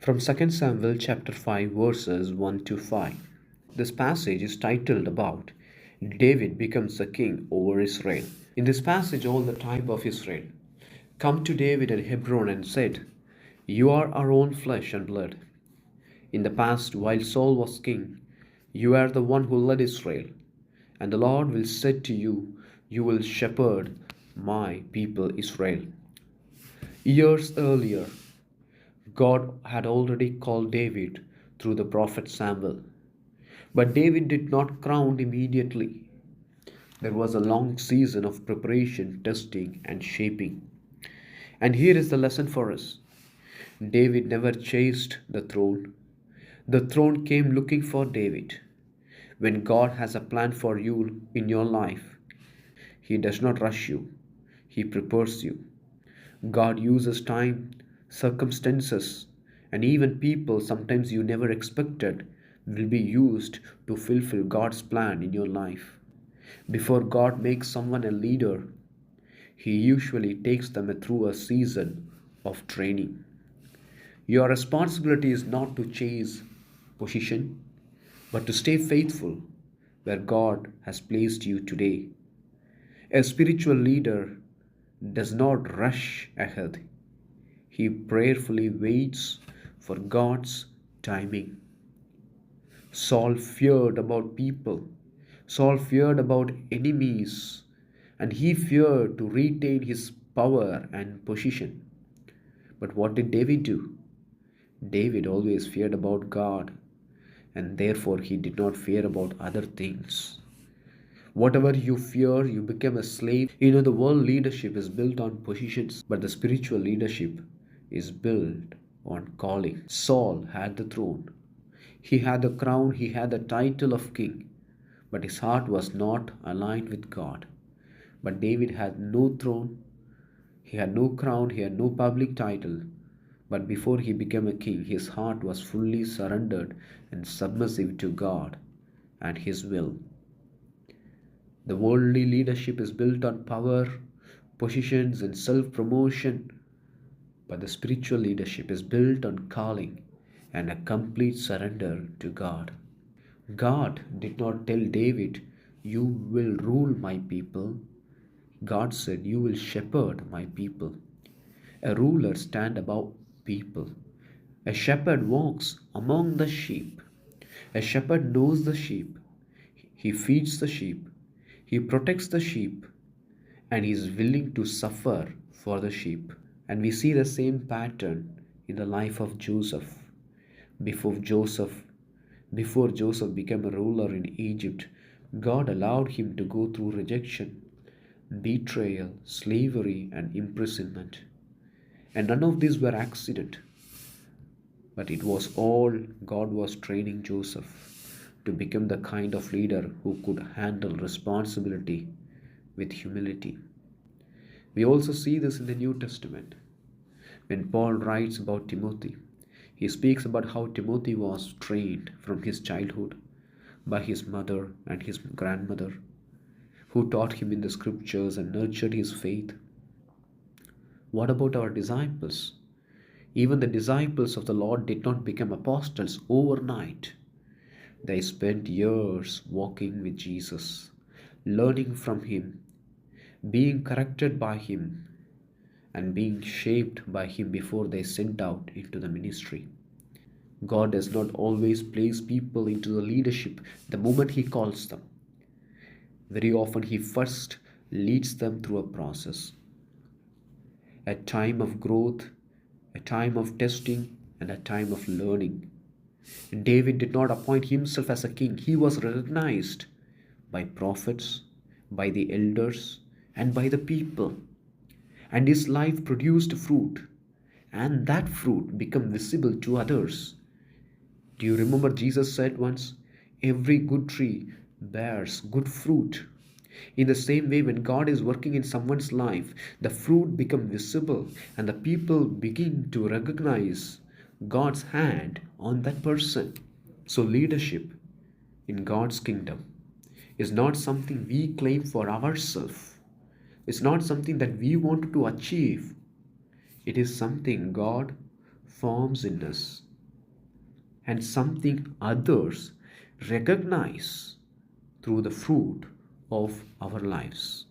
From 2 Samuel chapter 5 verses 1 to 5. This passage is titled about David becomes a king over Israel. In this passage all the tribe of Israel come to David at Hebron and said, "You are our own flesh and blood. In the past while Saul was king, you are the one who led Israel, and the Lord will say to you, you will shepherd my people Israel." Years earlier, God had already called David through the prophet Samuel. But David did not crown immediately. There was a long season of preparation, testing, and shaping. And here is the lesson for us. David never chased the throne. The throne came looking for David. When God has a plan for you in your life, He does not rush you, He prepares you. God uses time, circumstances, and even people sometimes you never expected will be used to fulfill God's plan in your life. Before God makes someone a leader, He usually takes them through a season of training. Your responsibility is not to chase position, but to stay faithful where God has placed you today. A spiritual leader does not rush ahead. He prayerfully waits for God's timing. Saul feared about people. Saul feared about enemies, and he feared to retain his power and position. But what did David do? David always feared about God, and therefore he did not fear about other things. Whatever you fear, you become a slave. The world leadership is built on positions, but the spiritual leadership is built on calling. Saul had the throne. He had the crown, he had the title of king, but his heart was not aligned with God. But David had no throne, he had no crown, he had no public title. But before he became a king, his heart was fully surrendered and submissive to God and His will. The worldly leadership is built on power, positions, and self promotion, but the spiritual leadership is built on calling and a complete surrender to God. God did not tell David, "You will rule my people." God said, "You will shepherd my people." A ruler stands above people. A shepherd walks among the sheep. A shepherd knows the sheep. He feeds the sheep. He protects the sheep. And he is willing to suffer for the sheep. And we see the same pattern in the life of Joseph. Before Joseph before Joseph became a ruler in Egypt, God allowed him to go through rejection, betrayal, slavery, and imprisonment. And none of these were accident, but it was all God was training Joseph to become the kind of leader who could handle responsibility with humility. We also see this in the New Testament. When Paul writes about Timothy, he speaks about how Timothy was trained from his childhood by his mother and his grandmother, who taught him in the scriptures and nurtured his faith. What about our disciples? Even the disciples of the Lord did not become apostles overnight. They spent years walking with Jesus, learning from Him, being corrected by Him, and being shaped by Him before they sent out into the ministry. God does not always place people into the leadership the moment He calls them. Very often He first leads them through a process, a time of growth, a time of testing, and a time of learning. David did not appoint himself as a king. He was recognized by prophets, by the elders, and by the people. And his life produced fruit, and that fruit became visible to others. Do you remember Jesus said once, "Every good tree bears good fruit." In the same way, when God is working in someone's life, the fruit becomes visible and the people begin to recognize God's hand on that person. So leadership in God's kingdom is not something we claim for ourselves. It's not something that we want to achieve. It is something God forms in us and something others recognize through the fruit of our lives.